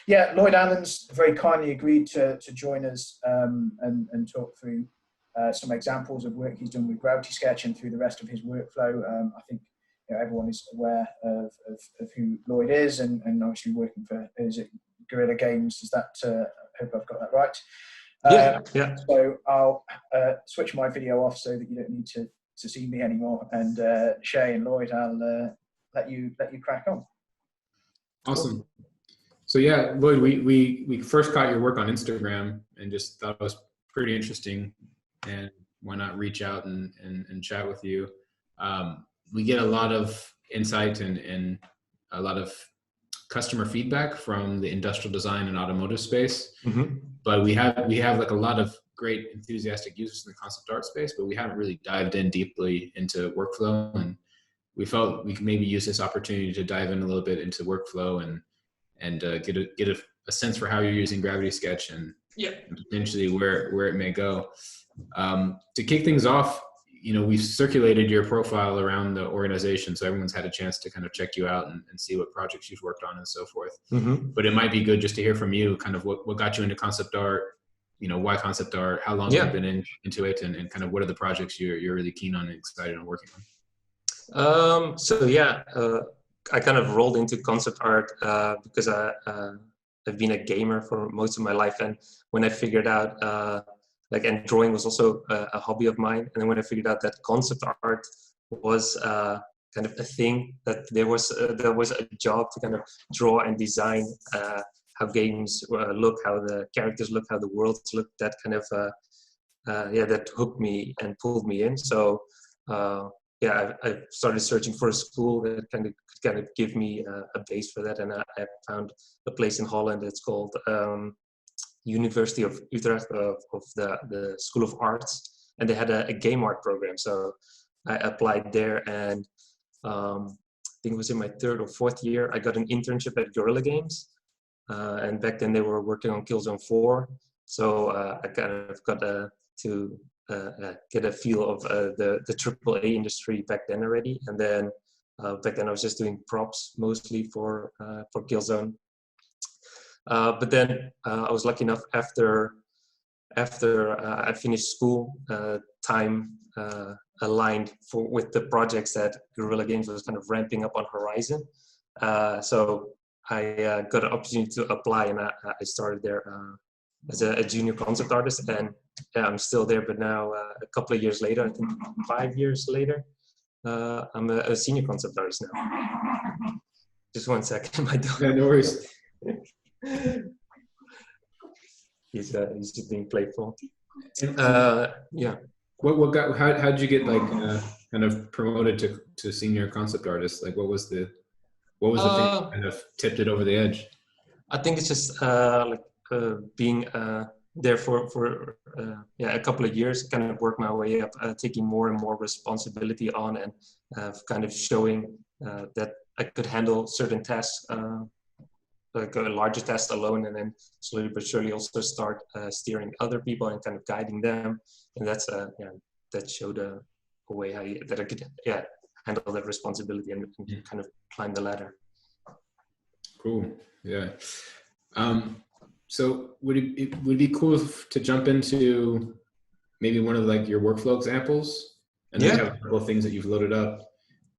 Yeah, Lloyd Allan's very kindly agreed to join us and talk through some examples of work he's done with Gravity Sketch and through the rest of his workflow. I think everyone is aware of who Lloyd is, and obviously working for, is it Guerrilla Games? Is that, I hope I've got that right. Yeah. So I'll switch my video off so that you don't need to see me anymore. And Shay and Lloyd, I'll let you crack on. Awesome. So yeah, Lloyd, we first caught your work on Instagram and just thought it was pretty interesting, and why not reach out and chat with you. We get a lot of insight and a lot of customer feedback from the industrial design and automotive space. Mm-hmm. But we have like a lot of great enthusiastic users in the concept art space, but we haven't really dived in deeply into workflow, and we felt we could maybe use this opportunity to dive in a little bit into workflow and get a sense for how you're using Gravity Sketch and potentially where it may go. To kick things off, we've circulated your profile around the organization, so everyone's had a chance to kind of check you out and see what projects you've worked on and so forth. Mm-hmm. But it might be good just to hear from you, kind of what got you into concept art, why concept art, how long have you been into it, and kind of what are the projects you're really keen on and excited on working on? I kind of rolled into concept art because I've been a gamer for most of my life, and when I figured out and drawing was also a hobby of mine, and then when I figured out that concept art was kind of a thing, that there was a job to kind of draw and design how games look, how the characters look, how the worlds look, that kind of that hooked me and pulled me in. So I started searching for a school that could kind of give me a base for that, and I found a place in Holland. It's called University of Utrecht of the School of Arts, and they had a game art program. So I applied there, and I think it was in my 3rd or 4th year, I got an internship at Guerrilla Games, and back then they were working on Killzone 4. So I kind of got to get a feel of the AAA industry back then already. And then back then I was just doing props mostly for Killzone. But then I was lucky enough after I finished school, time aligned with the projects that Guerrilla Games was kind of ramping up on Horizon. So I got an opportunity to apply, and I started there as a junior concept artist, and I'm still there. But now a couple of years later, I think 5 years later, I'm a senior concept artist now. Just 1 second, my dog. Yeah, no worries. He's just being playful. Yeah. How did you get kind of promoted to senior concept artist? Like, what was the thing that kind of tipped it over the edge? I think it's just being there for a couple of years, kind of work my way up, taking more and more responsibility on, and kind of showing that I could handle certain tasks, like a larger task alone, and then slowly but surely also start steering other people and kind of guiding them. And that's that showed a way that I could handle that responsibility and kind of climb the ladder. Cool. Yeah. So would it be cool to jump into maybe one of your workflow examples, and then have a couple of things that you've loaded up?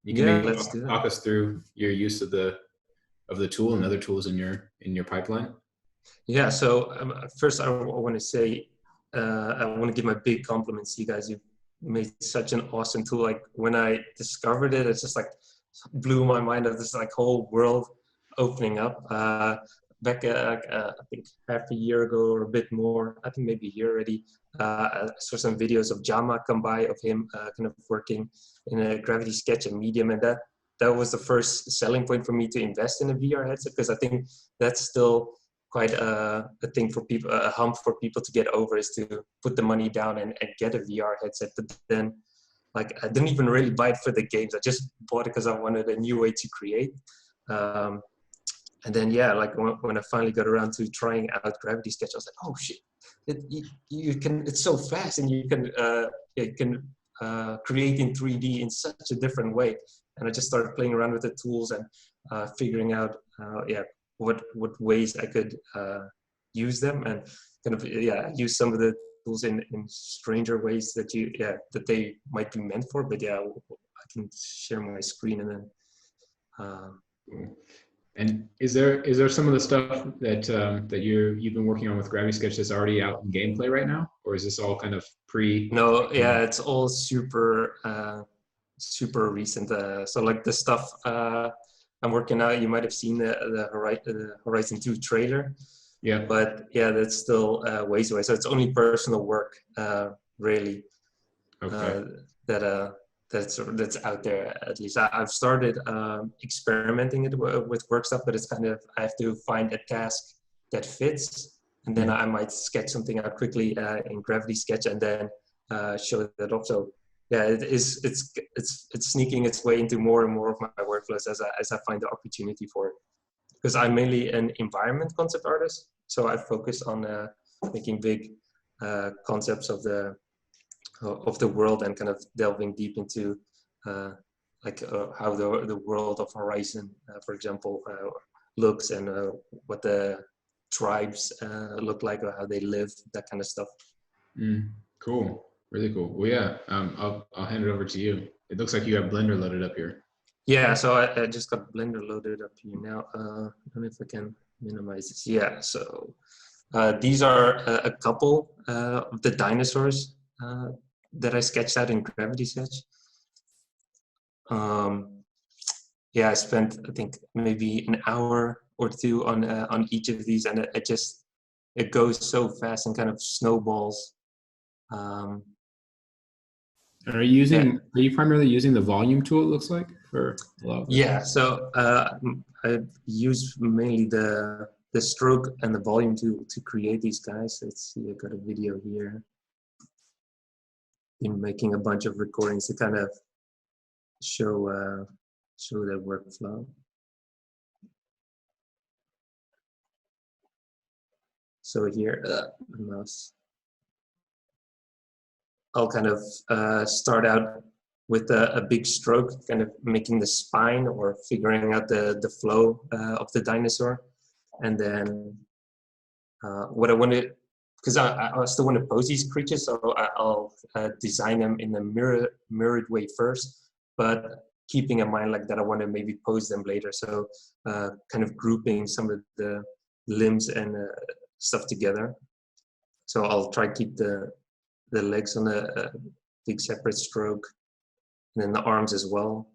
You can maybe talk us through your use of the tool and other tools in your pipeline. Yeah. So first, I want to say I want to give my big compliments to you guys. You've made such an awesome tool. Like, when I discovered it, it's just blew my mind of this whole world opening up. Back I think half a year ago or a bit more, I think maybe a year already, I saw some videos of Jama come by, of him kind of working in a Gravity Sketch and Medium, and that was the first selling point for me to invest in a VR headset, because I think that's still quite a thing for people, a hump for people to get over, is to put the money down and get a VR headset. But then I didn't even really buy it for the games. I just bought it because I wanted a new way to create. And then when I finally got around to trying out Gravity Sketch, I was like, oh shit, it's so fast, and you can create in 3D in such a different way. And I just started playing around with the tools and figuring out what ways I could use them, and kind of use some of the tools in stranger ways that that they might be meant for. But I can share my screen and then. And is there some of the stuff that that you've been working on with Gravity Sketch that's already out in gameplay right now, or is this all kind of pre? No, yeah, it's all super recent. So like the stuff I'm working out, you might have seen the Horizon 2 trailer. Yeah. But yeah, that's still ways away. So it's only personal work, really. Okay. That's out there. At least I've started experimenting it with work stuff, but it's kind of, I have to find a task that fits, and then I might sketch something out quickly in Gravity Sketch and then show that off. So yeah, it's sneaking its way into more and more of my workflows as I find the opportunity for it. Because I'm mainly an environment concept artist, so I focus on making big concepts of the world and kind of delving deep into how the world of Horizon, for example, looks, and what the tribes look like, or how they live, that kind of stuff. Cool, really cool. Well, yeah, I'll hand it over to you. It looks like you have Blender loaded up here. Yeah, so I just got Blender loaded up here now. I don't know if I can minimize this. Yeah, so these are a couple of the dinosaurs that I sketched out in Gravity Sketch. Yeah, I spent, I think, maybe an hour or two on each of these, and it goes so fast and kind of snowballs. Are you primarily using the volume tool, it looks like, for a lot of this? Yeah, so I use mainly the stroke and the volume to create these guys. Let's see, I got a video here. Been making a bunch of recordings to kind of show their workflow. So here, the mouse. I'll kind of start out with a big stroke, kind of making the spine or figuring out the flow of the dinosaur. And then what I wanted, because I still want to pose these creatures, so I'll design them in a mirrored way first, but keeping in mind like that I want to maybe pose them later. So kind of grouping some of the limbs and stuff together. So I'll try to keep the legs on a big separate stroke, and then the arms as well.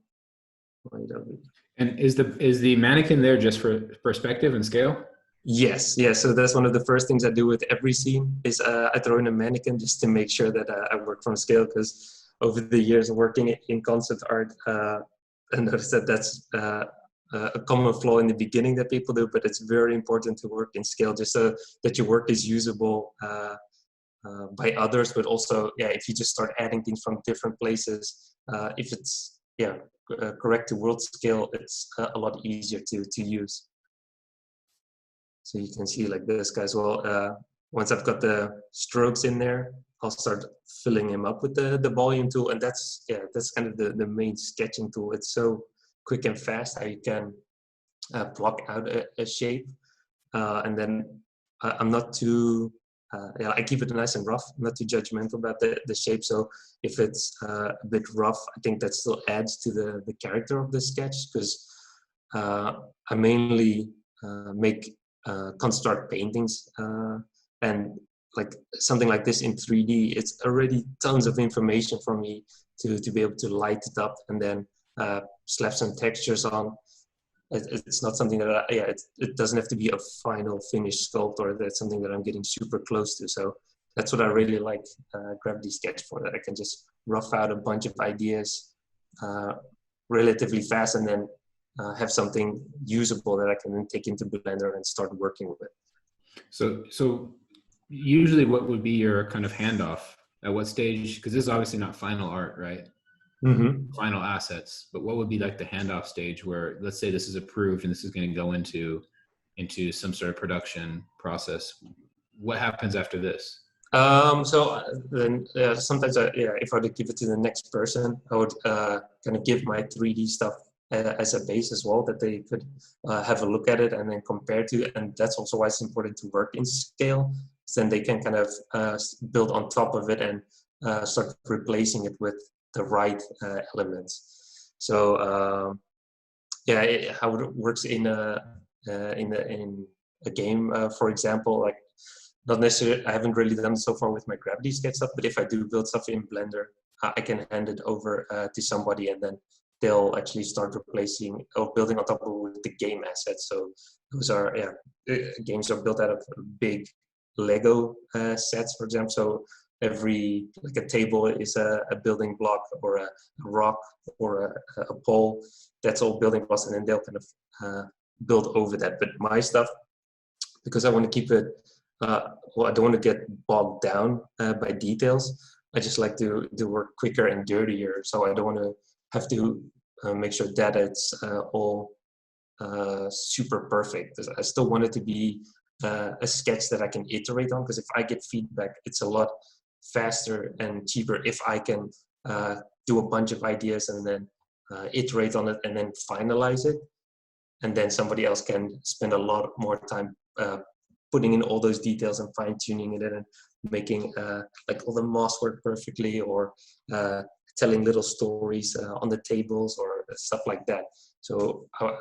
And is the mannequin there just for perspective and scale? Yes, yeah. So that's one of the first things I do with every scene is I throw in a mannequin just to make sure that I work from scale, because over the years of working in concept art, I noticed that that's a common flaw in the beginning that people do, but it's very important to work in scale just so that your work is usable by others, but also, yeah, if you just start adding things from different places, if it's correct to world scale, it's a lot easier to use. So you can see like this guy as well. Once I've got the strokes in there, I'll start filling him up with the volume tool, and that's kind of the main sketching tool. It's so quick and fast how you can block out a shape, and then I'm not too I keep it nice and rough, not too judgmental about the shape. So if it's a bit rough, I think that still adds to the character of the sketch, because I mainly make concept art paintings, and like something like this in 3D, it's already tons of information for me to be able to light it up and then slap some textures on. It's not something that it doesn't have to be a final finished sculpt, or that's something that I'm getting super close to. So that's what I really like Gravity Sketch for, that I can just rough out a bunch of ideas relatively fast, and then have something usable that I can then take into Blender and start working with it. So usually what would be your kind of handoff? At what stage? Because this is obviously not final art, right? Mm-hmm. Final assets, but what would be like the handoff stage where, let's say this is approved and this is going to go into some sort of production process? What happens after this? So then sometimes if I would give it to the next person, I would kind of give my 3D stuff as a base as well, that they could have a look at it and then compare to. And that's also why it's important to work in scale. So then they can kind of build on top of it and start replacing it with the right elements. So how it works in a game, for example, like not necessarily, I haven't really done so far with my gravity sketch stuff, but if I do build stuff in Blender, I can hand it over to somebody, and then they'll actually start replacing or building on top of it with the game assets. So those are, games are built out of big Lego sets, for example. So every, like a table is a building block, or a rock, or a pole. That's all building blocks, and then they'll kind of build over that. But my stuff, because I want to keep it, I don't want to get bogged down by details. I just like to work quicker and dirtier. So I don't want to have to make sure that it's all super perfect. I still want it to be a sketch that I can iterate on, because if I get feedback, it's a lot faster and cheaper if I can do a bunch of ideas and then iterate on it and then finalize it. And then somebody else can spend a lot more time putting in all those details and fine-tuning it and making like all the moss work perfectly, or telling little stories on the tables or stuff like that. So I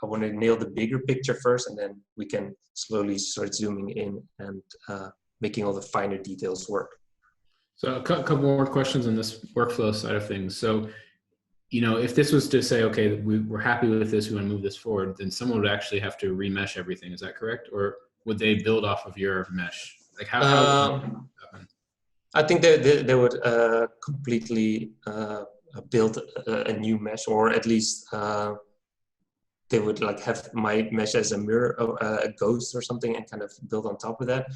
want to nail the bigger picture first, and then we can slowly start zooming in and making all the finer details work. So a couple more questions on this workflow side of things. So, you know, if this was to say, okay, we're happy with this, we want to move this forward, then someone would actually have to remesh everything. Is that correct? Or would they build off of your mesh? Like how would that happen? I think they would completely build a new mesh, or at least they would like have my mesh as a mirror, a ghost or something, and kind of build on top of that.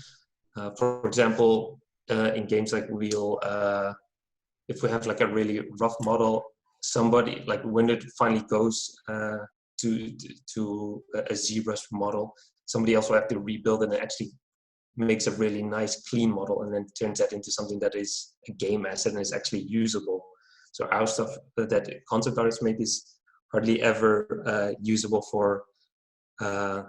For example, in games like if we have like a really rough model, somebody, like when it finally goes to a ZBrush model, somebody else will have to rebuild it and actually makes a really nice clean model, and then turns that into something that is a game asset and is actually usable. So our stuff that concept artists make is hardly ever usable for the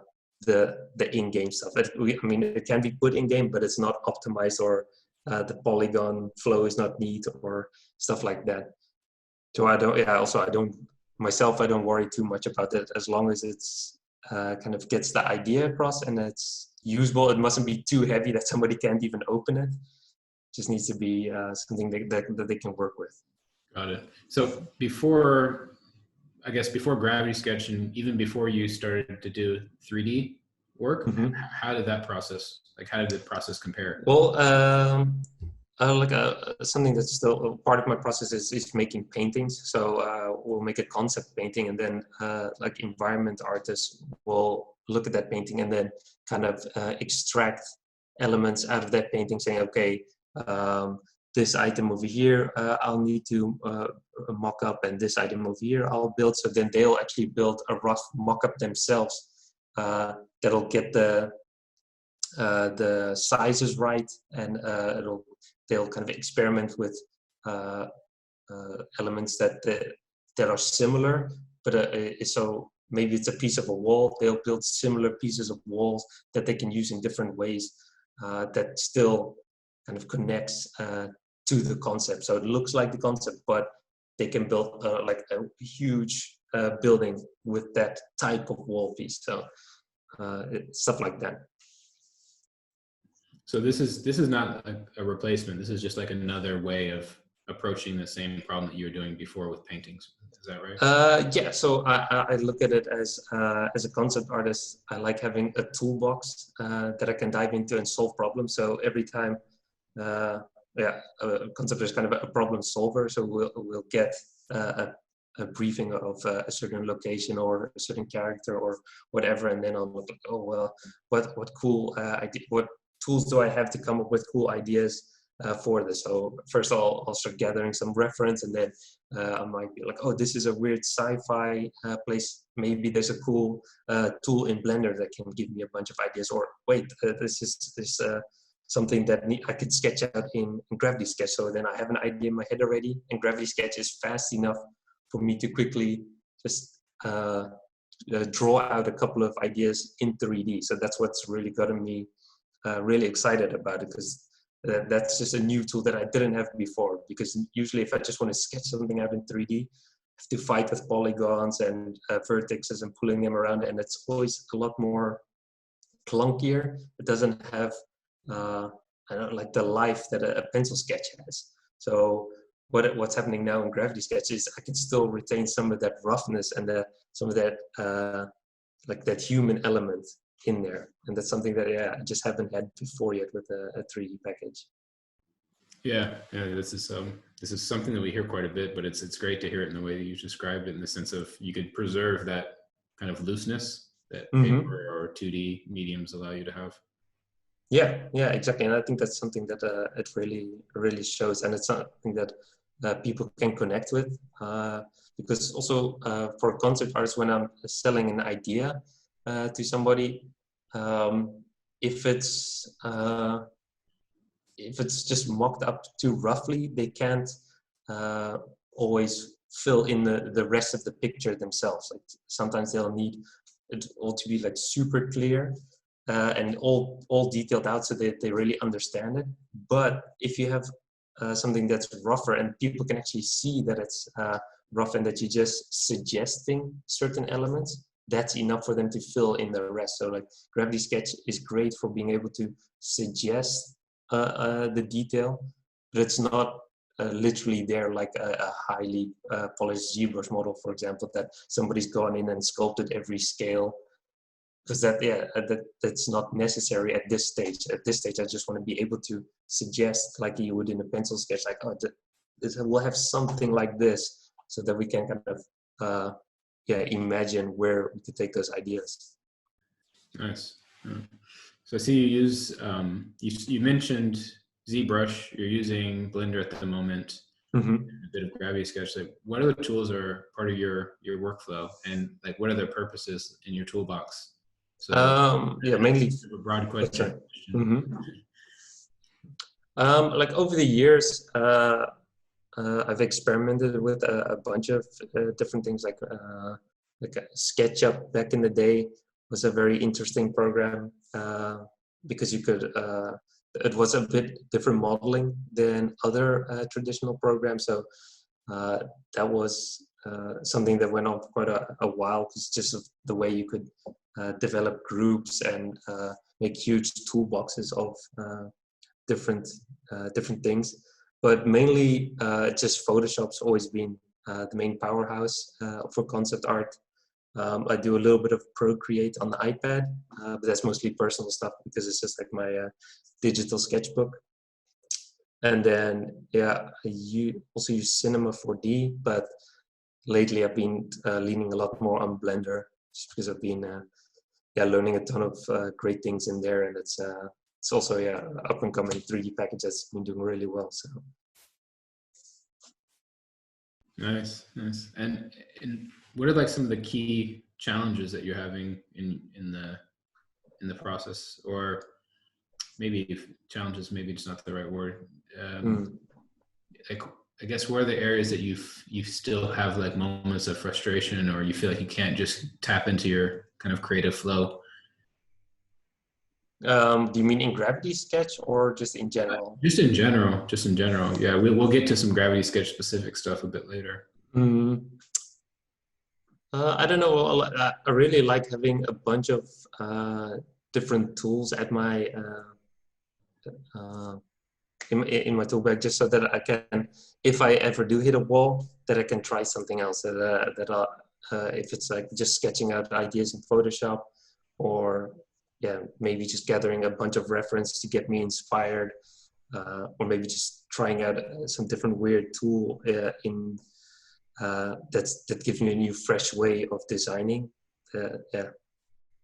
in-game stuff. I mean, it can be put in-game, but it's not optimized, or the polygon flow is not neat, or stuff like that. So I don't worry too much about that, as long as it's kind of gets the idea across and it's usable. It mustn't be too heavy that somebody can't even open it. Just needs to be something that they can work with. Got it. So before Gravity Sketch, and even before you started to do 3D work, how did that process, how did the process compare? Well, something that's still part of my process is making paintings. So we'll make a concept painting, and then like environment artists will look at that painting and then kind of extract elements out of that painting, saying, okay, this item over here I'll need to mock up, and this item over here I'll build. So then they'll actually build a rough mock-up themselves that'll get the sizes right, and they'll kind of experiment with elements that are similar, but so maybe it's a piece of a wall. They'll build similar pieces of walls that they can use in different ways that still kind of connects to the concept. So it looks like the concept, but they can build like a huge building with that type of wall piece. So stuff like that. So this is not a replacement. This is just like another way of approaching the same problem that you were doing before with paintings. Is that right? Yeah. So I look at it as a concept artist. I like having a toolbox that I can dive into and solve problems. So every time, a concept is kind of a problem solver. So we'll get a briefing of a certain location or a certain character or whatever, and then I'll look at, oh well, what cool what tools do I have to come up with cool ideas for this? So first I'll start gathering some reference, and then I might be like, oh, this is a weird sci-fi place. Maybe there's a cool tool in Blender that can give me a bunch of ideas. Or wait, this is something that I could sketch out in Gravity Sketch. So then I have an idea in my head already, and Gravity Sketch is fast enough for me to quickly just draw out a couple of ideas in 3D. So that's what's really gotten me really excited about it, because that's just a new tool that I didn't have before. Because usually if I just want to sketch something out in 3D, I have to fight with polygons and vertices and pulling them around, and it's always a lot more clunkier. It doesn't have I don't know, like the life that a pencil sketch has. So what's happening now in Gravity Sketch is I can still retain some of that roughness and some of that like that human element in there, and that's something that I just haven't had before yet with a 3D package. Yeah, this is something that we hear quite a bit, but it's great to hear it in the way that you described it, in the sense of you could preserve that kind of looseness that paper or 2D mediums allow you to have. Yeah, exactly. And I think that's something that it really shows, and it's something that people can connect with, because also for concept artists, when I'm selling an idea to somebody, if it's just mocked up too roughly, they can't always fill in the rest of the picture themselves. Like sometimes they'll need it all to be like super clear and all detailed out so that they really understand it. But if you have something that's rougher and people can actually see that it's rough and that you're just suggesting certain elements, that's enough for them to fill in the rest. So like Gravity Sketch is great for being able to suggest the detail, but it's not literally there like a highly polished ZBrush model, for example, that somebody's gone in and sculpted every scale, because that's not necessary at this stage. At this stage, I just want to be able to suggest, like you would in a pencil sketch, like, oh, we'll have something like this, so that we can kind of imagine where we could take those ideas. Nice. So I see you use you mentioned ZBrush. You're using Blender at the moment. A bit of Gravity Sketch. Like, what other tools are part of your workflow, and like what are their purposes in your toolbox? So mainly a broad question. Like over the years, I've experimented with a bunch of different things, like SketchUp back in the day was a very interesting program because you could, it was a bit different modeling than other traditional programs. So that was something that went on for quite a while, because just of the way you could develop groups and make huge toolboxes of different things. But mainly just Photoshop's always been the main powerhouse for concept art. I do a little bit of Procreate on the iPad, but that's mostly personal stuff because it's just like my digital sketchbook. And then, I also use Cinema 4D, but lately I've been leaning a lot more on Blender, just because I've been learning a ton of great things in there, and it's also up and coming 3D package that's been doing really well. So nice. And what are like some of the key challenges that you're having in the process, or maybe if challenges maybe it's not the right word. Like, I guess where are the areas that you still have like moments of frustration, or you feel like you can't just tap into your kind of creative flow? Do you mean in Gravity Sketch or just in general? Just in general. Yeah, we'll get to some Gravity Sketch specific stuff a bit later. I don't know. I really like having a bunch of different tools at my in my tool bag, just so that I can, if I ever do hit a wall, that I can try something else. If it's like just sketching out ideas in Photoshop, or maybe just gathering a bunch of references to get me inspired, or maybe just trying out some different weird tool that gives me a new fresh way of designing.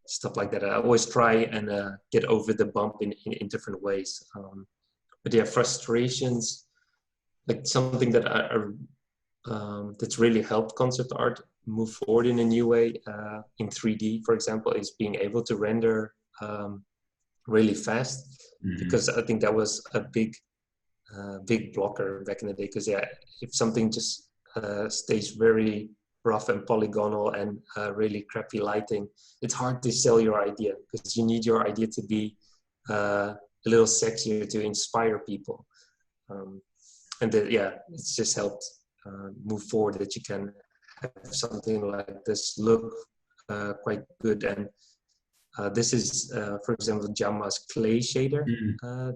Stuff like that. I always try and get over the bump in different ways. But frustrations, like something that that's really helped concept art move forward in a new way in 3D, for example, is being able to render really fast. Because I think that was a big blocker back in the day. Because if something just stays very rough and polygonal and really crappy lighting, it's hard to sell your idea, because you need your idea to be a little sexier to inspire people. And it's just helped move forward, that you can have something like this look quite good. And this is, for example, Jamma's clay shader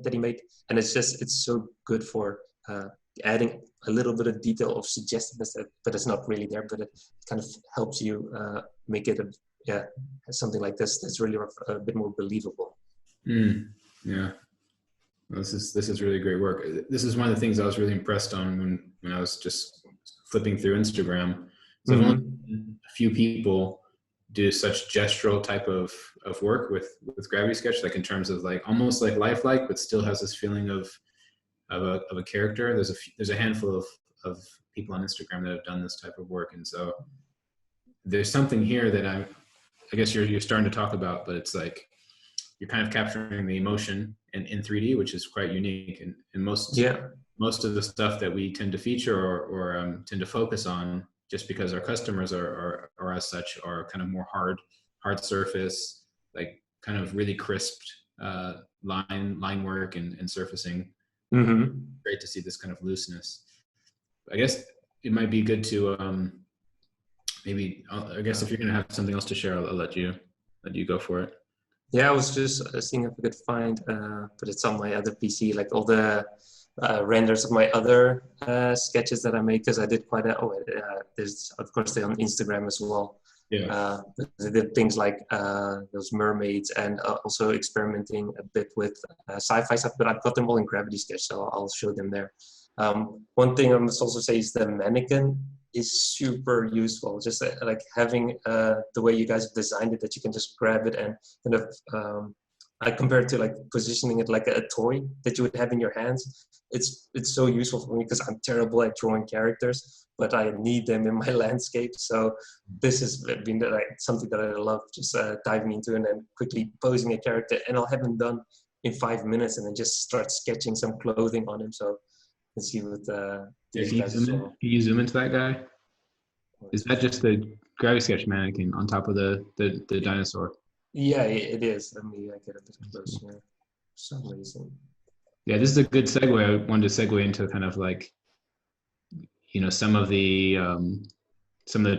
that he made, and it's so good for adding a little bit of detail of suggestiveness, but it's not really there, but it kind of helps you make it something like this that's really a bit more believable. Yeah. Well, this is really great work. This is one of the things I was really impressed on when I was just flipping through Instagram. So I've only seen a few people do such gestural type of work with Gravity Sketch, like in terms of like almost like lifelike, but still has this feeling of a character. There's a handful of people on Instagram that have done this type of work, and so there's something here that I guess you're starting to talk about, but it's like you're kind of capturing the emotion in 3D, which is quite unique. And most of the stuff that we tend to feature or tend to focus on, just because our customers are as such, are kind of more hard surface, like kind of really crisped line work and surfacing. Great to see this kind of looseness. I guess it might be good to maybe, I guess if you're gonna have something else to share, I'll let you go for it. Yeah, I was just seeing if I could find, but it's on my other PC, like all the renders of my other sketches that I made, because I did quite there's, of course, they're on Instagram as well. Yeah. I did things like those mermaids, and also experimenting a bit with sci-fi stuff, but I've got them all in Gravity Sketch, so I'll show them there. One thing I must also say is the Mannequin is super useful. Just like having the way you guys have designed it, that you can just grab it and kind of, I compare it to like positioning it like a toy that you would have in your hands. It's so useful for me, because I'm terrible at drawing characters, but I need them in my landscape. So this has been something that I love, just diving into and then quickly posing a character, and I'll have him done in 5 minutes, and then just start sketching some clothing on him. So you can see with these guys as well. Can you zoom into that guy? Is that just the Gravity Sketch mannequin on top of the dinosaur? Yeah, it is. Let me get a bit closer for some reason. Yeah, this is a good segue. I wanted to segue into kind of like, you know, some of the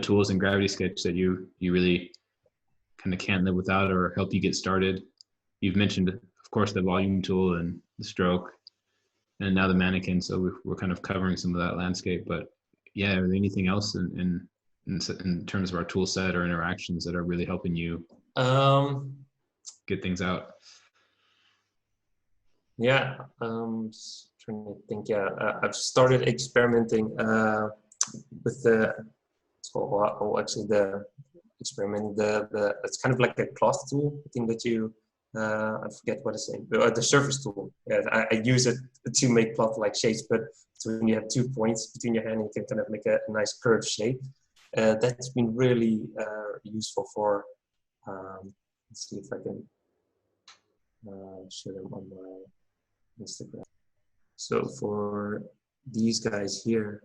tools in Gravity Sketch that you really kind of can't live without, or help you get started. You've mentioned, of course, the volume tool and the stroke, and now the mannequin. So we're kind of covering some of that landscape. But yeah, are there anything else in terms of our tool set or interactions that are really helping you get things out? Yeah, just trying to think. Yeah, I've started experimenting with the it's kind of like a cloth tool. I think that you I forget what it's saying. The surface tool. Yeah, I use it to make cloth-like shapes, but when you have 2 points between your hand, you can kind of make a nice curved shape. That's been really useful for. Let's see if I can show them on my Instagram. So for these guys here,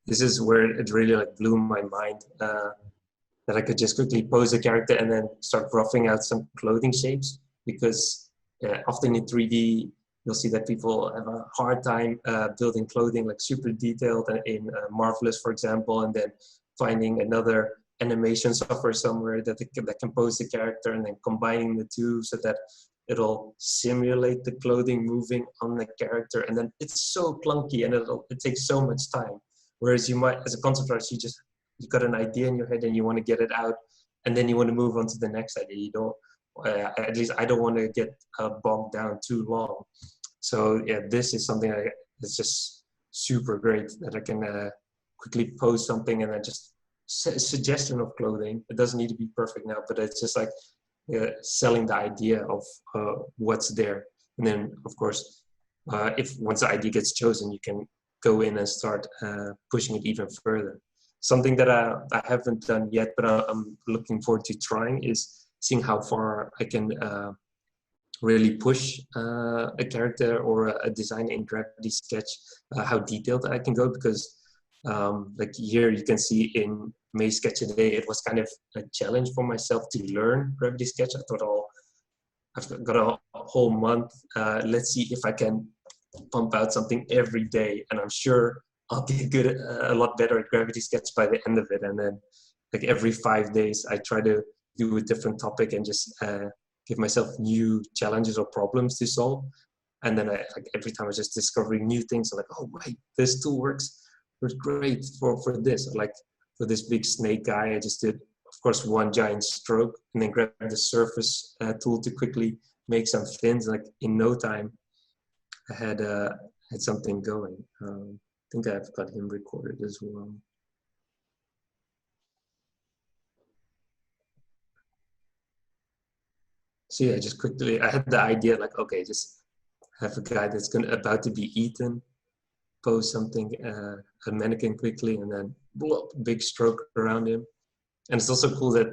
this is where it really like blew my mind, that I could just quickly pose a character and then start roughing out some clothing shapes, because often in 3D you'll see that people have a hard time building clothing like super detailed in Marvelous, for example, and then finding another animation software somewhere that can pose the character, and then combining the two so that it'll simulate the clothing moving on the character. And then it's so clunky, and it takes so much time. Whereas you might, as a concept artist, you've got an idea in your head and you want to get it out, and then you want to move on to the next idea. You don't, at least I don't want to get bogged down too long. So yeah, this is something that's just super great, that I can quickly pose something and then just suggestion of clothing. It doesn't need to be perfect now, but it's just like selling the idea of what's there. And then of course, if once the idea gets chosen, you can go in and start pushing it even further. Something that I haven't done yet, but I'm looking forward to trying, is seeing how far I can really push a character or a design in Gravity Sketch, how detailed I can go, because like here you can see in may sketch a day, it was kind of a challenge for myself to learn Gravity Sketch. I thought, oh, I've got a whole month. Let's see if I can pump out something every day, and I'm sure I'll get good, a lot better at Gravity Sketch by the end of it. And then, like every 5 days, I try to do a different topic and just give myself new challenges or problems to solve. And then like every time I was just discovering new things. I'm like, oh wait, this tool works great for this. Like for this big snake guy, I just did, of course, one giant stroke, and then grabbed the surface tool to quickly make some fins. Like in no time, I had something going. I think I've got him recorded as well. So yeah, just quickly, I had the idea like, okay, just have a guy that's about to be eaten, pose something, a mannequin quickly, and then bloop, big stroke around him. And it's also cool that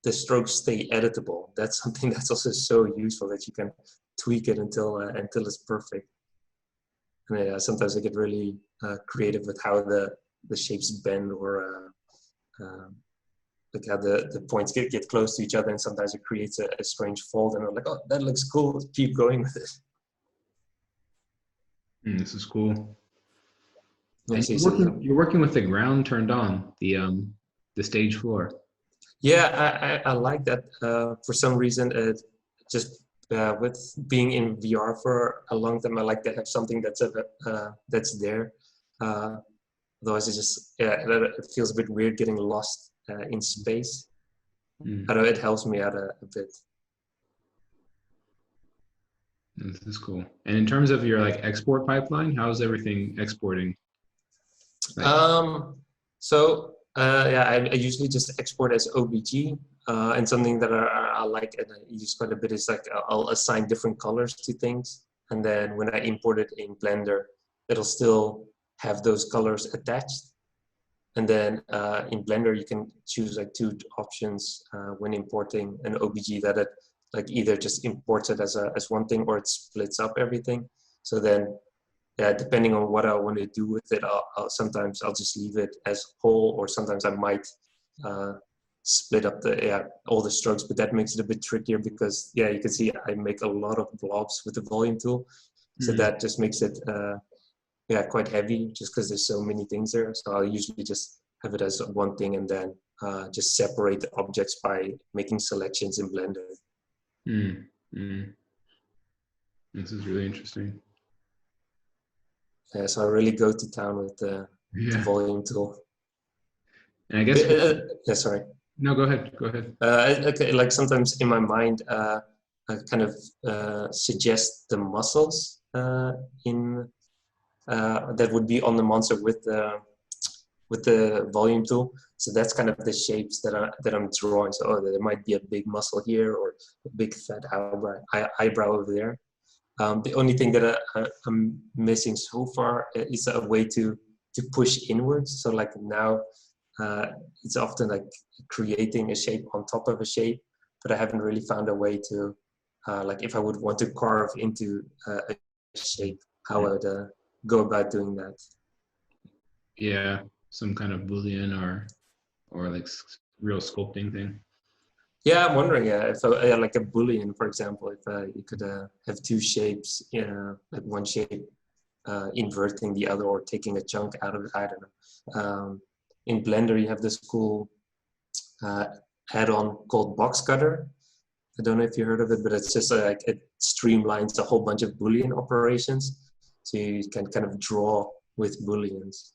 the strokes stay editable. That's something that's also so useful, that you can tweak it until it's perfect. And sometimes I get really creative with how the shapes bend, or like how the points get close to each other, and sometimes it creates a strange fold, and I'm like, oh, that looks cool, let's keep going with it. This is cool. Yeah, you're working with the ground turned on, the stage floor. Yeah, I like that. For some reason, just with being in VR for a long time, I like to have something that's there. Otherwise, it feels a bit weird getting lost in space. I know it helps me out a bit. This is cool. And in terms of your like export pipeline, how's everything exporting? I usually just export as OBJ, and something that I like and I use quite a bit is like I'll assign different colors to things, and then when I import it in Blender, it'll still have those colors attached. And then in Blender, you can choose like 2 options when importing an OBJ, that it like either just imports it as one thing, or it splits up everything. So then, depending on what I want to do with it, sometimes I'll just leave it as whole, or sometimes I might split up all the strokes. But that makes it a bit trickier because you can see I make a lot of blobs with the volume tool, so that just makes it quite heavy, just because there's so many things there. So I'll usually just have it as one thing, and then just separate the objects by making selections in Blender. This is really interesting. Yeah, so I really go to town with the volume tool. And I guess sorry. No, go ahead. Okay, like sometimes in my mind, I kind of suggest the muscles in that would be on the monster with the volume tool. So that's kind of the shapes that I'm drawing. So there might be a big muscle here, or a big fat eyebrow over there. The only thing that I'm missing so far is a way to push inwards. So like now, it's often like creating a shape on top of a shape, but I haven't really found a way to, like if I would want to carve into a shape, how I would go about doing that. Yeah, some kind of Boolean or like real sculpting thing. Yeah, I'm wondering if like a Boolean, for example, if you could have 2 shapes, like one shape inverting the other, or taking a chunk out of it. I don't know. In Blender, you have this cool add-on called Box Cutter. I don't know if you heard of it, but it's just like it streamlines a whole bunch of Boolean operations, so you can kind of draw with Booleans.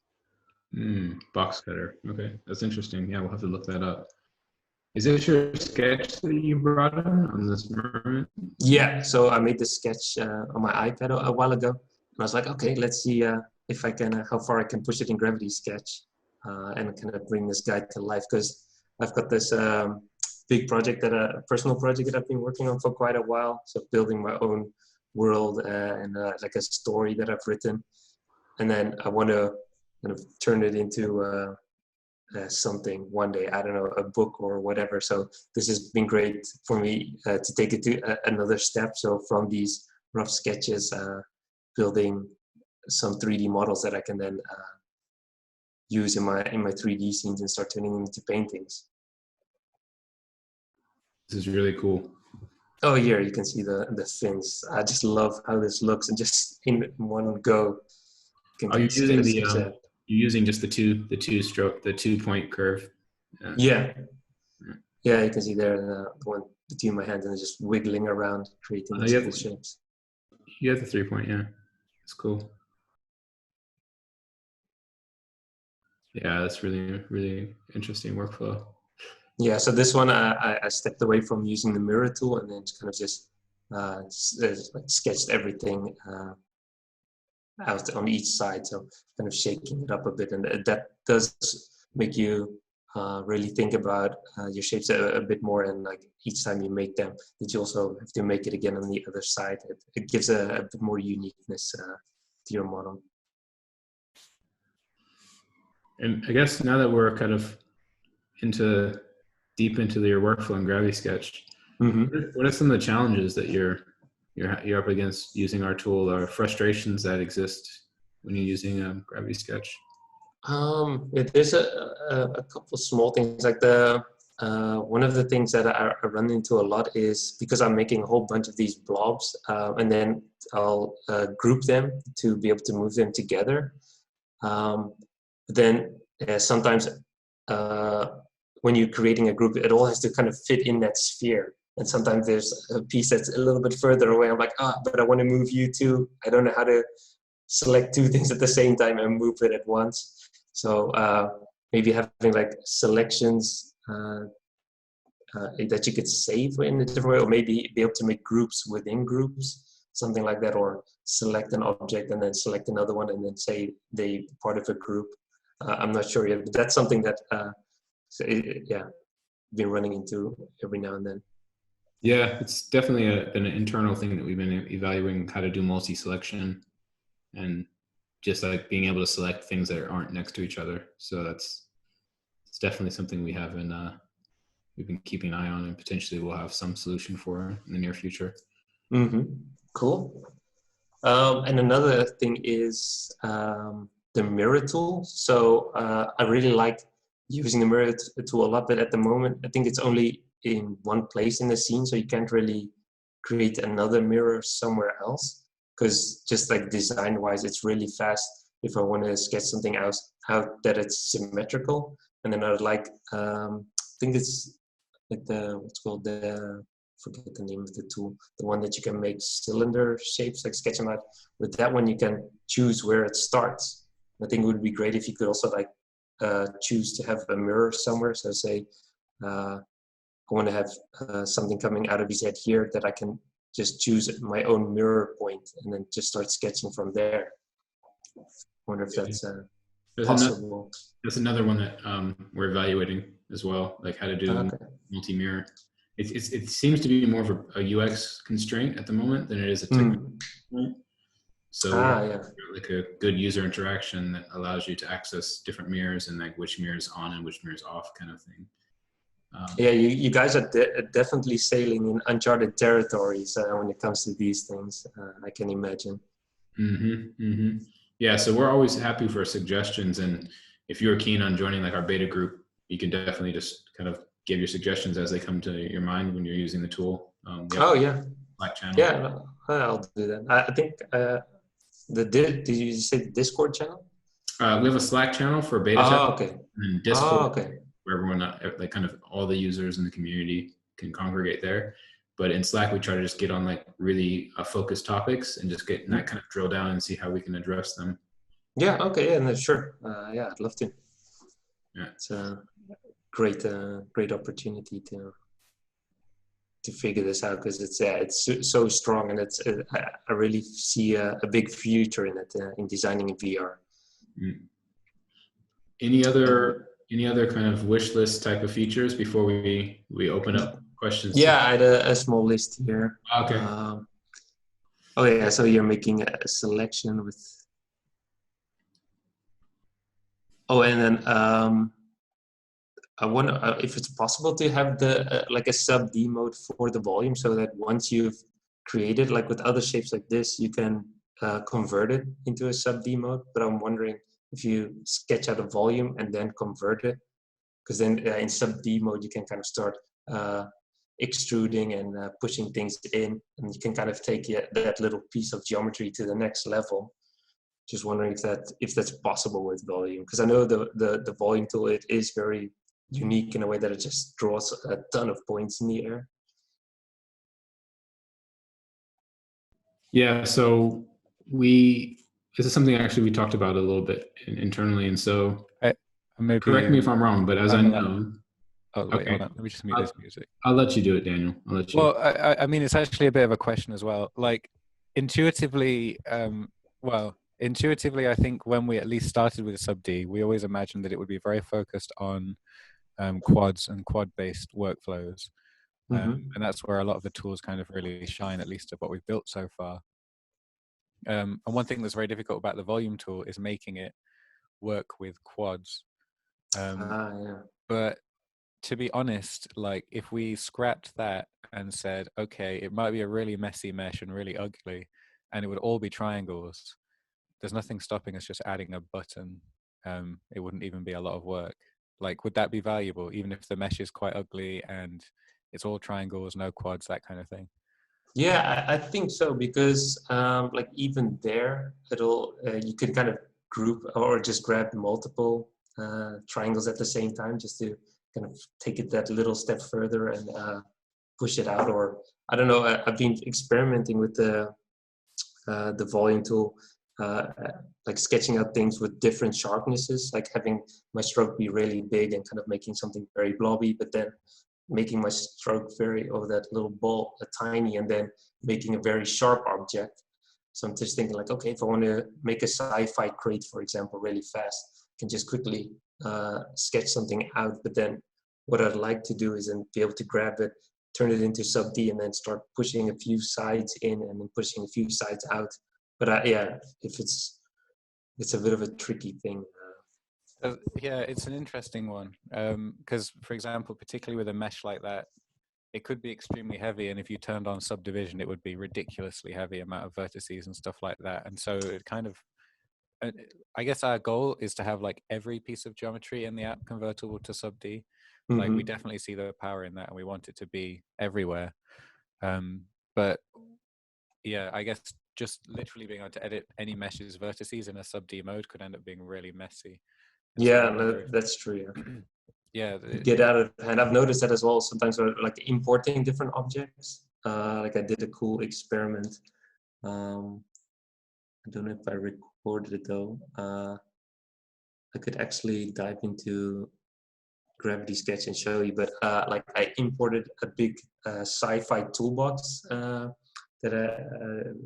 Box Cutter. Okay, that's interesting. Yeah, we'll have to look that up. Is this your sketch that you brought on this mermaid? Yeah, so I made this sketch on my iPad a while ago, and I was like, okay, let's see if I can, how far I can push it in Gravity Sketch, and kind of bring this guy to life, because I've got this big project, a personal project that I've been working on for quite a while. So building my own world and like a story that I've written, and then I want to kind of turn it into something one day, I don't know, a book or whatever. So this has been great for me to take it to another step. So from these rough sketches, building some 3D models that I can then use in my 3D scenes and start turning them into paintings. This is really cool. Oh, here you can see the fins. I just love how this looks, and just in one go. Are you using you're using just the two point curve? Yeah. Yeah, you can see there the one between my hands, and it's just wiggling around, creating these cool shapes. You have the 3 point, yeah. It's cool. Yeah, that's really, really interesting workflow. Yeah, so this one I stepped away from using the mirror tool, and then kind of just like sketched everything out on each side. So kind of shaking it up a bit, and that does make you really think about your shapes a bit more. And like each time you make them, that you also have to make it again on the other side. It gives a bit more uniqueness to your model. And I guess now that we're kind of deep into your workflow in Gravity Sketch, what are some of the challenges that you're up against using our tool, or frustrations that exist when you're using Gravity Sketch? There's a couple small things. Like one of the things that I run into a lot is because I'm making a whole bunch of these blobs, and then I'll group them to be able to move them together. Then sometimes when you're creating a group, it all has to kind of fit in that sphere. And sometimes there's a piece that's a little bit further away. I'm like, but I want to move you too. I don't know how to select two things at the same time and move it at once. So maybe having like selections that you could save in a different way, or maybe be able to make groups within groups, something like that, or select an object and then select another one and then say they part of a group. I'm not sure yet, but that's something that been running into every now and then. Yeah, it's definitely an internal thing that we've been evaluating, how to do multi-selection and just like being able to select things that aren't next to each other. So it's definitely something we have we've been keeping an eye on, and potentially we'll have some solution for in the near future. Cool. And another thing is the mirror tool. So I really like using the mirror tool a lot, but at the moment I think it's only in one place in the scene, so you can't really create another mirror somewhere else, because just like design wise it's really fast if I want to sketch something else out that it's symmetrical. And then I would like I think it's like what's called forget the name of the tool, the one that you can make cylinder shapes, like sketch them out. With that one you can choose where it starts. I think it would be great if you could also like choose to have a mirror somewhere. So say I want to have something coming out of his head here, that I can just choose my own mirror point and then just start sketching from there. I wonder if that's possible. That's another one that we're evaluating as well, like how to do multi-mirror. It seems to be more of a UX constraint at the moment than it is a technical constraint. So like a good user interaction that allows you to access different mirrors and like which mirror is on and which mirror is off, kind of thing. You guys are definitely sailing in uncharted territories when it comes to these things. I can imagine. Yeah, so we're always happy for suggestions, and if you're keen on joining like our beta group, you can definitely just kind of give your suggestions as they come to your mind when you're using the tool. Slack channel. Yeah, I'll do that. I think did you say the Discord channel? We have a Slack channel for beta testing, and Discord where everyone, like kind of all the users in the community can congregate there. But in Slack, we try to just get on like really focused topics and just get that kind of drill down and see how we can address them. Yeah. Okay. Yeah. No, sure. Yeah, I'd love to. Yeah. It's a great opportunity to figure this out, because it's so strong, and I really see a big future in it in designing in VR. Any other kind of wish list type of features before we open up questions? Yeah, I had a small list here. Okay. So you're making a selection with. And then I wonder if it's possible to have like a sub D mode for the volume, so that once you've created, like with other shapes like this, you can convert it into a sub D mode. But I'm wondering if you sketch out a volume and then convert it, because then in sub D mode you can kind of start extruding and pushing things in, and you can kind of take that little piece of geometry to the next level. Just wondering if that's possible with volume, because I know the volume tool, it is very unique in a way that it just draws a ton of points in the air. Yeah, so this is something actually we talked about a little bit internally, and so maybe, correct me if I'm wrong, but as I know, oh wait, okay, hold on, let me just mute this music. I'll let you do it, Daniel. I'll let you. Well, I mean, it's actually a bit of a question as well. Like intuitively, intuitively, I think when we at least started with sub D, we always imagined that it would be very focused on quads and quad-based workflows. And that's where a lot of the tools kind of really shine, at least of what we've built so far. And one thing that's very difficult about the volume tool is making it work with quads. But to be honest, like if we scrapped that and said, okay, it might be a really messy mesh and really ugly, and it would all be triangles, there's nothing stopping us just adding a button. It wouldn't even be a lot of work. Like, would that be valuable, even if the mesh is quite ugly and it's all triangles, no quads, that kind of thing? Yeah, I think so, because like even there, you could kind of group or just grab multiple triangles at the same time, just to kind of take it that little step further and push it out. Or I don't know, I've been experimenting with the volume tool, like sketching out things with different sharpnesses, like having my stroke be really big and kind of making something very blobby, but then making my stroke over that little ball tiny, and then making a very sharp object. So I'm just thinking like, okay, if I want to make a sci-fi crate, for example, really fast, I can just quickly sketch something out. But then what I'd like to do is then be able to grab it, turn it into sub D, and then start pushing a few sides in and then pushing a few sides out. But yeah, if it's a bit of a tricky thing. Yeah, it's an interesting one, because for example, particularly with a mesh like that, it could be extremely heavy, and if you turned on subdivision, it would be ridiculously heavy amount of vertices and stuff like that. And so it kind of, I guess our goal is to have like every piece of geometry in the app convertible to sub D. Like we definitely see the power in that, and we want it to be everywhere. But yeah, I guess just literally being able to edit any mesh's vertices in a sub D mode could end up being really messy. Yeah, no, that's true. Yeah, get out of hand. I've noticed that as well. Sometimes we're like importing different objects. Like I did a cool experiment. I don't know if I recorded it though. I could actually dive into Gravity Sketch and show you, but like I imported a big sci-fi toolbox that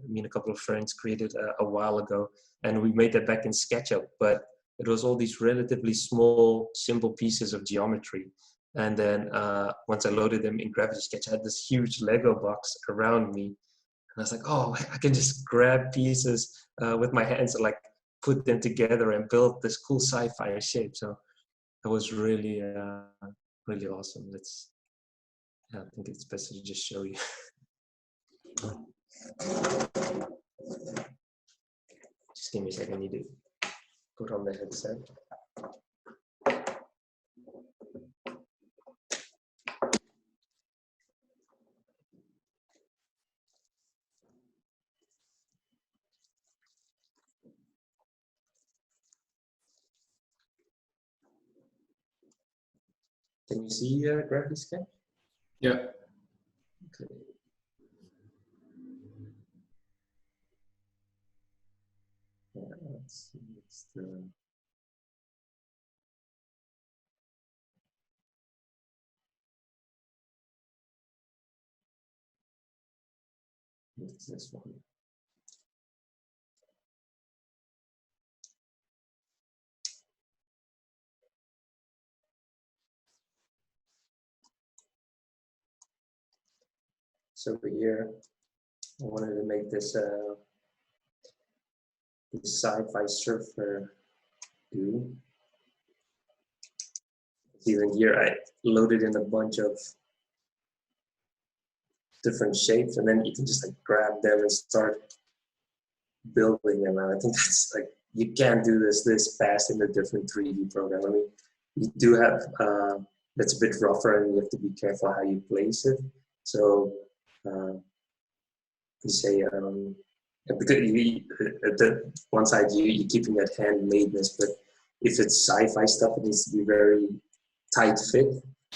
me and a couple of friends created a while ago, and we made that back in SketchUp, but it was all these relatively small, simple pieces of geometry. And then once I loaded them in Gravity Sketch, I had this huge Lego box around me. And I was like, oh, I can just grab pieces with my hands and like put them together and build this cool sci-fi shape. So that was really, really awesome. I think it's best to just show you. Just give me a second, I need to put on the headset. Can you see Gravity Sketch? Yeah. Okay. Yeah, let's see. It's the it's this one. So over here, I wanted to make this sci-fi surfer do. Even here, I loaded in a bunch of different shapes, and then you can just like grab them and start building them. And I think that's like you can't do this fast in a different 3D program. I mean, you do have that's a bit rougher, and you have to be careful how you place it. So you say because at the one side you're keeping that handmadeness, but if it's sci-fi stuff, it needs to be very tight fit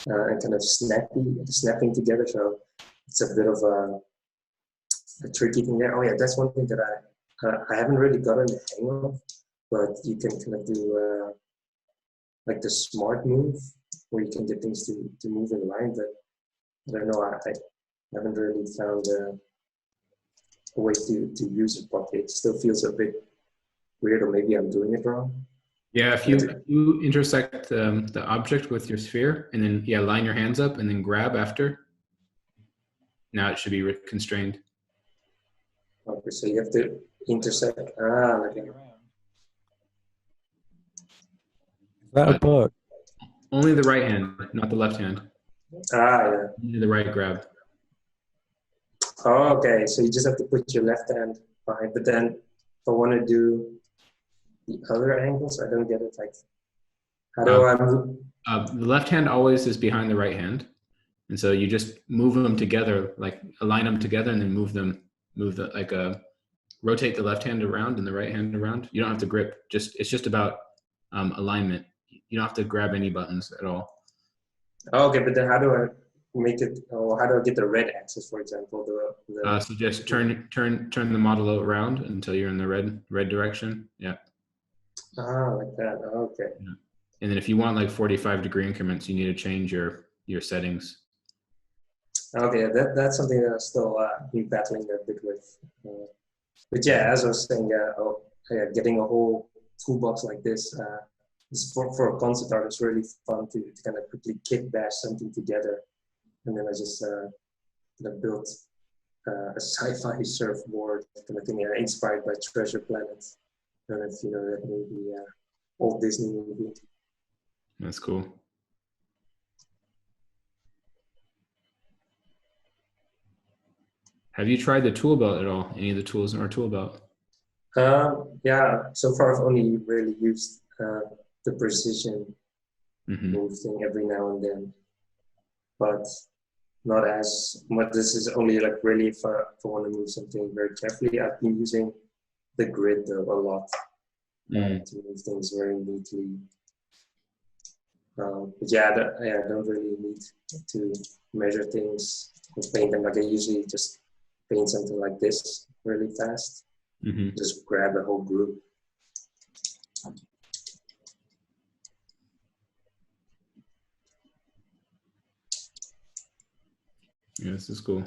and kind of snapping together. So it's a bit of a tricky thing there. Oh yeah, that's one thing that I haven't really gotten the hang of, but you can kind of do like the smart move, where you can get things to move in line. But I don't know, I haven't really found a way to use it properly. It still feels a bit weird, or maybe I'm doing it wrong. Yeah, if you intersect the object with your sphere, and then line your hands up and then grab after, now it should be constrained. Okay, so you have to intersect. Okay. Is that a bug? Only the right hand, not the left hand. Yeah. Only the right grab. Oh, okay, so you just have to put your left hand behind, but then if I want to do the other angles, I don't get it. Like, how do I move? The left hand always is behind the right hand, and so you just move them together, like align them together, and then rotate the left hand around and the right hand around. You don't have to grip. It's just about alignment. You don't have to grab any buttons at all. Oh, okay, but then how do I make it? Or how do I get the red axis, for example? So just turn the model around until you're in the red direction. Yeah. Like that. Okay. Yeah. And then if you want like 45-degree increments, you need to change your settings. Okay, that's something that I still been battling a bit with. But yeah, as I was saying, getting a whole toolbox like this is for a concept art. It's really fun to kind of quickly kit bash something together, and then I just kind of built a sci-fi surfboard kind of thing, inspired by Treasure Planet. I don't know if you know that movie, old Disney movie. That's cool. Have you tried the tool belt at all? Any of the tools in our tool belt? Yeah, so far I've only really used the precision move thing every now and then, but not as much. This is only like really if I want to move something very carefully. I've been using the grid though a lot to move things very neatly. But yeah, I don't really need to measure things and paint them. Like I usually just paint something like this really fast. Just grab a whole group. Yeah, this is cool.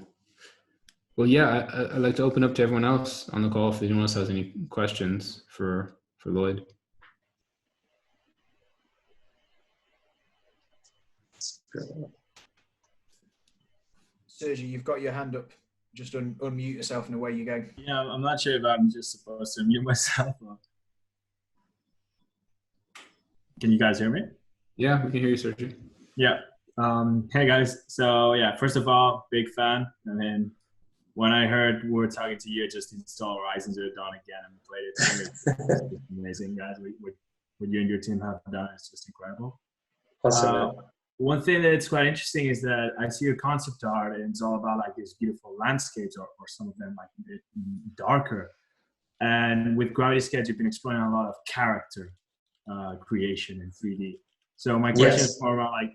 Well, yeah, I'd like to open up to everyone else on the call if anyone else has any questions for Lloyd. Sergi, you've got your hand up. Just unmute yourself and away you go. Yeah, I'm not sure if I'm just supposed to mute myself. Can you guys hear me? Yeah, we can hear you, Sergi. Yeah. Hey guys. So yeah, first of all, big fan. I mean, when I heard we were talking to you, just install Horizon Zero Dawn again and played it. It's amazing, guys. What you and your team have done is just incredible. Awesome. One thing that's quite interesting is that I see your concept art, and it's all about like these beautiful landscapes, or some of them like a bit darker. And with Gravity Sketch, you've been exploring a lot of character creation in 3D. So my question is more about like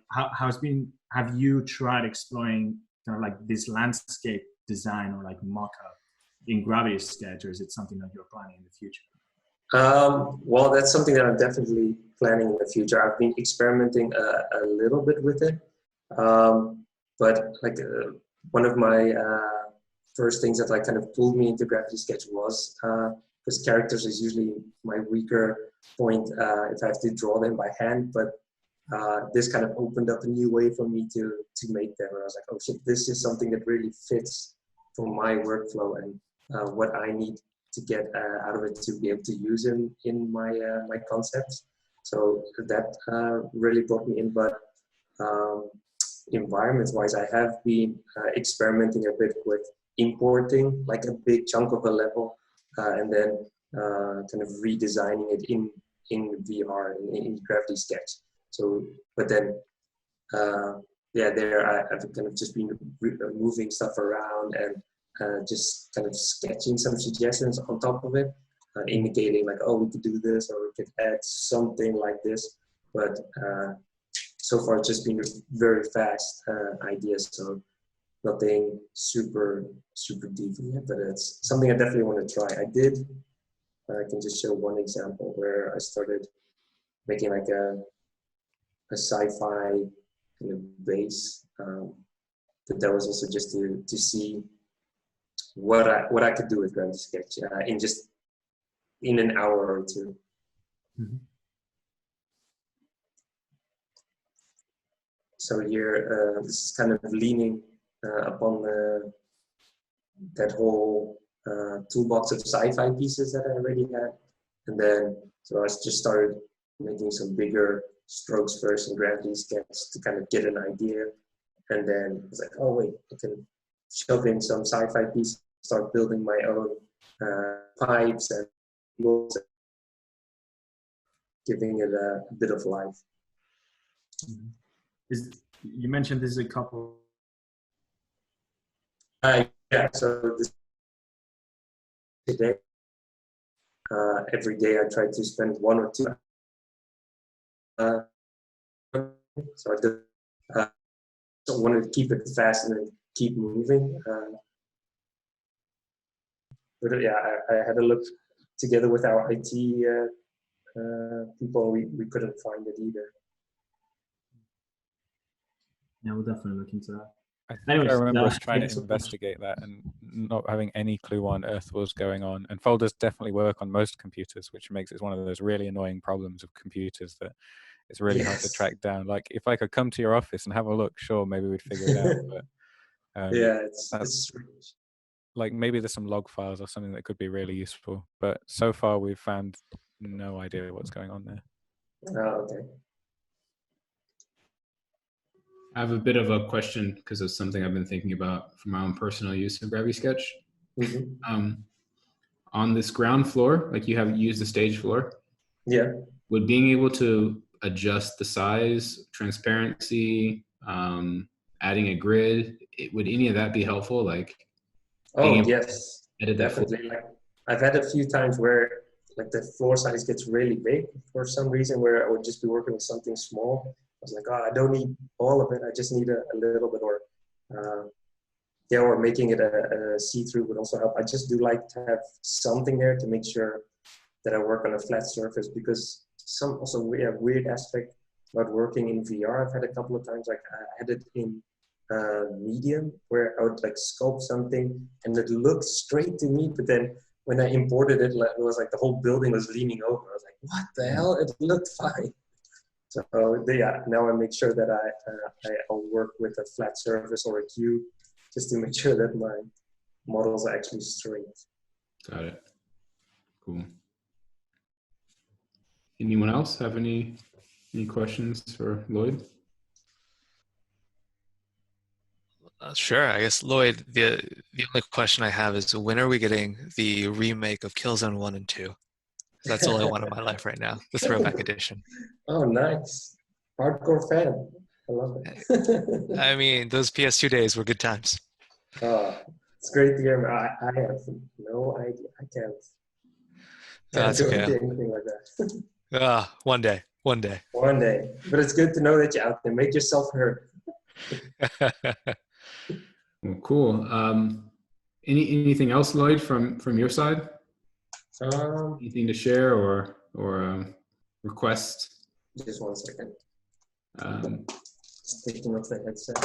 have you tried exploring kind of like this landscape design or like mock-up in Gravity Sketch, or is it something that you're planning in the future? Well, that's something that I'm definitely planning in the future. I've been experimenting a little bit with it, but like one of my first things that like kind of pulled me into Gravity Sketch was because characters is usually my weaker point if I have to draw them by hand, but this kind of opened up a new way for me to make them. And I was like, oh shit, this is something that really fits for my workflow and what I need to get out of it to be able to use in my my concepts. So that really brought me in. But environment-wise, I have been experimenting a bit with importing like a big chunk of a level and then kind of redesigning it in VR in Gravity Sketch. So, but then I've kind of just been moving stuff around and just kind of sketching some suggestions on top of it, indicating like, oh, we could do this, or we could add something like this. But so far, it's just been very fast ideas, so nothing super deep yet. But it's something I definitely want to try. I can just show one example where I started making like a sci-fi kind of base, but that was also just to see what I could do with Gravity Sketch in an hour or two. Mm-hmm. So here, this is kind of leaning upon that whole toolbox of sci-fi pieces that I already had, and then so I just started making some bigger strokes first in Gravity Sketch to kind of get an idea, and then I was like, oh wait, I can shove in some sci-fi pieces, start building my own pipes and walls, giving it a bit of life. You mentioned this is a couple. Yeah, so this today, every day I try to spend 1 or 2. So I don't want to keep it fast and then keep moving. But yeah, I had a look together with our IT people. We couldn't find it either. Yeah, we'll definitely look into that. I remember us trying to investigate that and not having any clue what on earth was going on. And folders definitely work on most computers, which makes it one of those really annoying problems of computers that it's really hard to track down. Like if I could come to your office and have a look, sure, maybe we'd figure it out. But yeah, it's strange. Like maybe there's some log files or something that could be really useful. But so far we've found no idea what's going on there. Oh, okay. I have a bit of a question because of something I've been thinking about for my own personal use of Gravity Sketch. Mm-hmm. On this ground floor, like you have used the stage floor. Yeah. Would being able to adjust the size, transparency, adding a grid, would any of that be helpful? Like, oh yes, definitely. Like I've had a few times where like the floor size gets really big for some reason, where I would just be working with something small. I was like, oh, I don't need all of it. I just need a little bit, or making it a see-through would also help. I just do like to have something there to make sure that I work on a flat surface, because we have weird aspect about working in VR. I've had a couple of times, like I had it in medium where I would like sculpt something and it looked straight to me, but then when I imported it, it was like the whole building was leaning over. I was like, what the hell? It looked fine. So yeah, now I make sure that I'll work with a flat surface or a cube just to make sure that my models are actually straight. Got it. Cool. Anyone else have any questions for Lloyd? Sure. I guess, Lloyd, the only question I have is, when are we getting the remake of Killzone 1 and 2? That's all I want in my life right now, the throwback edition. Oh, nice. Hardcore fan. I love it. I mean, those PS2 days were good times. Oh, it's great to hear. I have no idea. I can't do anything like that. One day. One day. But it's good to know that you're out there. Make yourself heard. Well, cool. Anything else, Lloyd, from your side? Anything to share or request? Just 1 second. Just taking off the headset.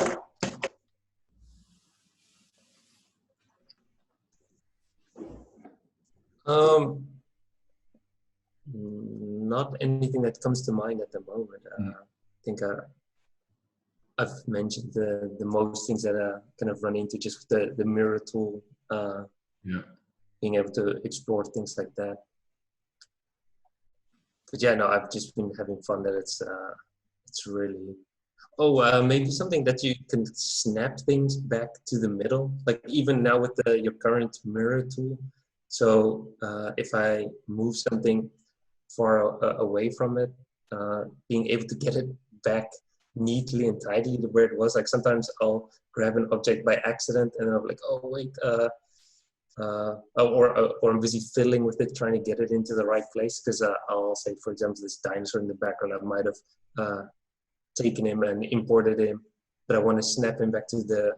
Not anything that comes to mind at the moment. I think I've mentioned the most things that I kind of run into just with the mirror tool. Being able to explore things like that. But yeah, no, I've just been having fun that it's really. Oh, maybe something that you can snap things back to the middle. Like even now with your current mirror tool, So if I move something far away from it, being able to get it back neatly and tidily to where it was. Like sometimes I'll grab an object by accident and I'm like, oh wait, or I'm busy fiddling with it, trying to get it into the right place. Because I'll say, for example, this dinosaur in the background, I might have taken him and imported him, but I want to snap him back to the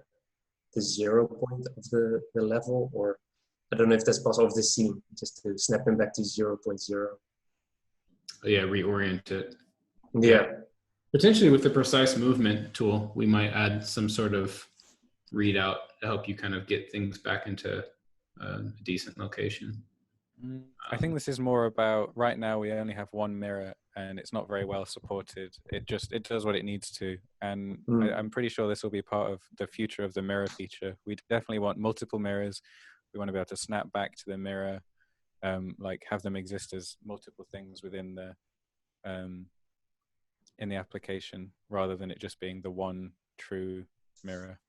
0 point of the level, or I don't know if that's possible, of the scene, just to snap him back to 0.0. Yeah, reorient it. Yeah. Potentially with the precise movement tool, we might add some sort of readout to help you kind of get things back into a decent location. I think this is more about, right now we only have one mirror and it's not very well supported. It does what it needs to. And I'm pretty sure this will be part of the future of the mirror feature. We definitely want multiple mirrors. We want to be able to snap back to the mirror, like have them exist as multiple things within the in the application, rather than it just being the one true mirror.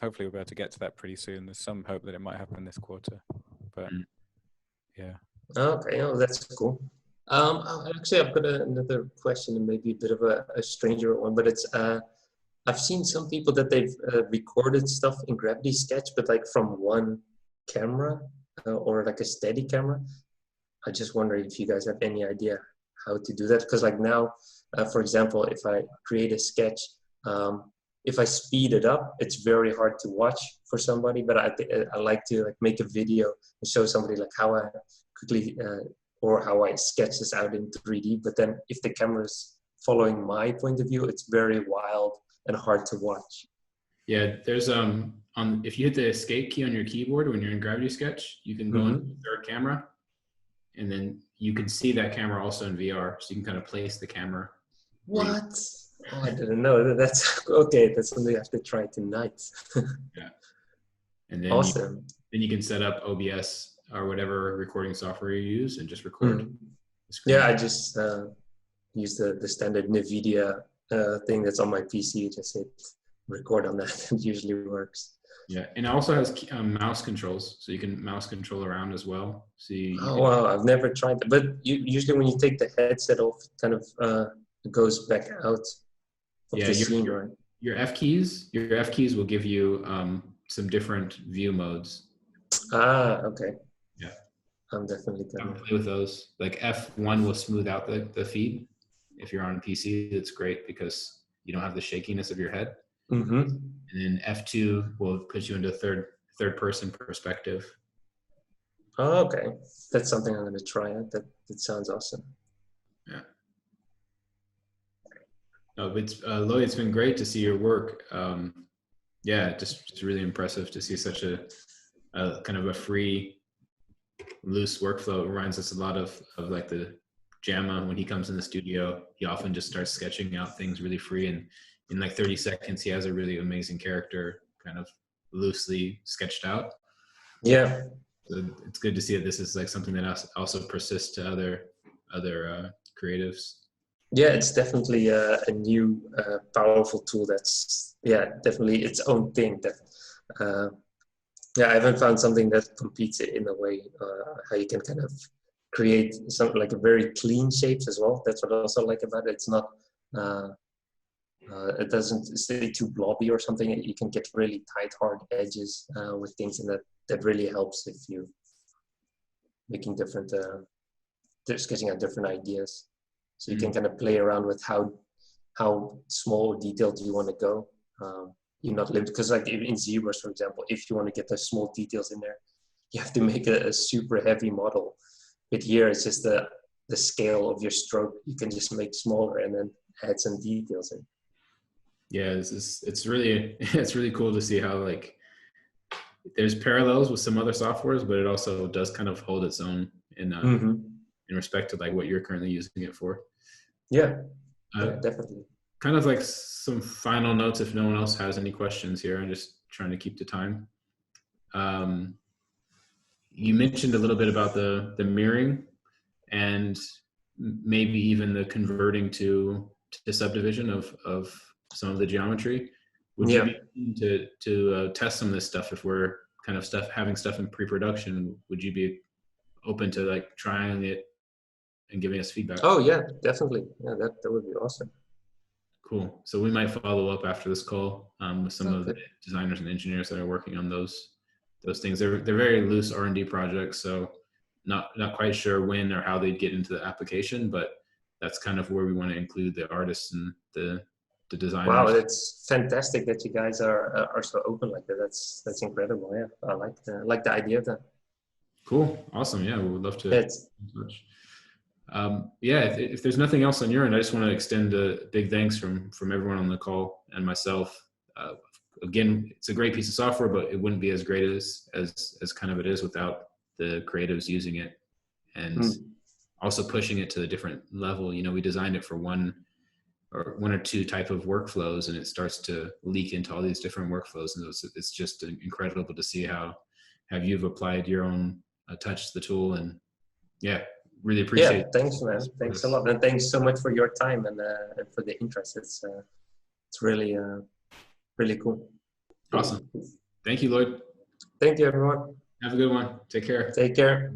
Hopefully we'll be able to get to that pretty soon. There's some hope that it might happen this quarter, but yeah. Okay, oh, that's cool. Actually, I've got another question, and maybe a bit of a stranger one, but it's I've seen some people that they've recorded stuff in Gravity Sketch, but like from one camera or like a steady camera. I just wonder if you guys have any idea how to do that, because like now, for example, if I create a sketch, if I speed it up, it's very hard to watch for somebody, but I like to like make a video and show somebody like how I quickly or how I sketch this out in 3D. But then if the camera's following my point of view, it's very wild and hard to watch. Yeah, there's if you hit the escape key on your keyboard when you're in Gravity Sketch, you can go into the third camera, and then you can see that camera also in VR, so you can kind of place the camera. What? Oh, I didn't know. That's okay. That's something I have to try tonight. Yeah. And then awesome. Then you can set up OBS or whatever recording software you use and just record. The screen. Yeah, I just use the standard NVIDIA thing that's on my PC. Just hit record on that. It usually works. Yeah, and it also has mouse controls, so you can mouse control around as well. So wow, I've never tried that. But usually when you take the headset off, it kind of it goes back out of the scene, right? Your F keys will give you some different view modes. Ah, okay. Yeah, I'm definitely gonna play with those. Like F1 will smooth out the feed. If you're on a PC, it's great because you don't have the shakiness of your head. And then F2 will put you into third person perspective. Oh, okay, that's something I'm going to try. That sounds awesome. Yeah. No, but Lloyd, it's been great to see your work. Yeah, just really impressive to see such a kind of a free, loose workflow. It reminds us a lot of like the Jamma. When he comes in the studio, he often just starts sketching out things really free, and in like 30 seconds, he has a really amazing character kind of loosely sketched out. Yeah. So it's good to see that this is like something that also persists to other creatives. Yeah, it's definitely a new powerful tool that's definitely its own thing. That I haven't found something that competes in a way how you can kind of create something like a very clean shapes as well. That's what I also like about it. It's not it doesn't stay too blobby or something. You can get really tight, hard edges with things, and that really helps if you making different sketching out different ideas. So you can kind of play around with how small or detailed you want to go. You're not limited, because like in zebras, for example, if you want to get the small details in there, you have to make a super heavy model. But here it's just the scale of your stroke. You can just make smaller and then add some details in. Yeah, it's really cool to see how like there's parallels with some other softwares, but it also does kind of hold its own in respect to like what you're currently using it for. Yeah, definitely. Kind of like some final notes if no one else has any questions here. I'm just trying to keep the time. You mentioned a little bit about the mirroring and maybe even the converting to subdivision of some of the geometry. Would you be keen to test some of this stuff if we're kind of stuff, having stuff in pre-production, would you be open to like trying it and giving us feedback? Oh yeah, definitely. Yeah, that would be awesome. Cool. So we might follow up after this call with some of the Okay. designers and engineers that are working on those things. They're very loose R&D projects, so not quite sure when or how they'd get into the application, but that's kind of where we want to include the artists and the designers. Wow, it's fantastic that you guys are so open like that. That's incredible. Yeah, I like the idea of that. Cool. Awesome. Yeah, we would love to. It's, yeah, if there's nothing else on your end, I just want to extend a big thanks from everyone on the call and myself. Again, it's a great piece of software, but it wouldn't be as great as kind of it is without the creatives using it and also pushing it to a different level. You know, we designed it for one or two type of workflows, and it starts to leak into all these different workflows. And it's just incredible to see how you've applied your own touch to the tool. And yeah, really appreciate it. Thanks, man. Thanks a lot. And thanks so much for your time and for the interest. It's really, really cool. Awesome. Thank you, Lloyd. Thank you, everyone. Have a good one. Take care. Take care.